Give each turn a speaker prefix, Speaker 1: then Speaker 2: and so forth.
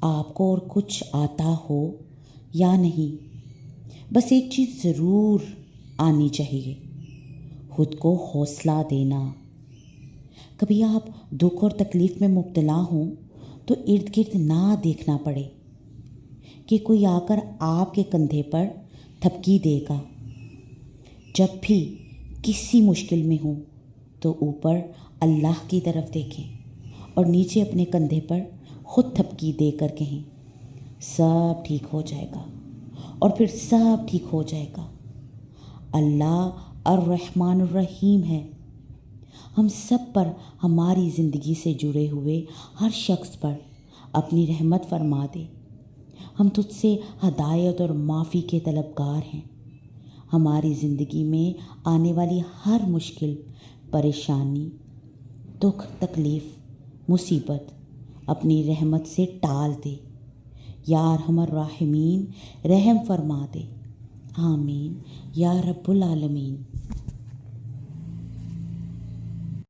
Speaker 1: آپ کو اور کچھ آتا ہو یا نہیں، بس ایک چیز ضرور آنی چاہیے، خود کو حوصلہ دینا۔ کبھی آپ دکھ اور تکلیف میں مبتلا ہوں تو ارد گرد نہ دیکھنا پڑے کہ کوئی آ کر آپ کے کندھے پر تھپکی دے گا۔ جب بھی کسی مشکل میں ہوں تو اوپر اللہ کی طرف دیکھیں اور نیچے اپنے کندھے پر خود تھپکی دے کر کہیں سب ٹھیک ہو جائے گا، اور پھر سب ٹھیک ہو جائے گا۔ اللہ الرحمن الرحیم ہے، ہم سب پر، ہماری زندگی سے جڑے ہوئے ہر شخص پر اپنی رحمت فرما دے۔ ہم تجھ سے ہدایت اور معافی کے طلبگار ہیں۔ ہماری زندگی میں آنے والی ہر مشکل، پریشانی، دکھ، تکلیف، مصیبت اپنی رحمت سے ٹال دے۔ یا ارحم الراحمین، رحم فرما دے۔ آمین یا رب العالمین۔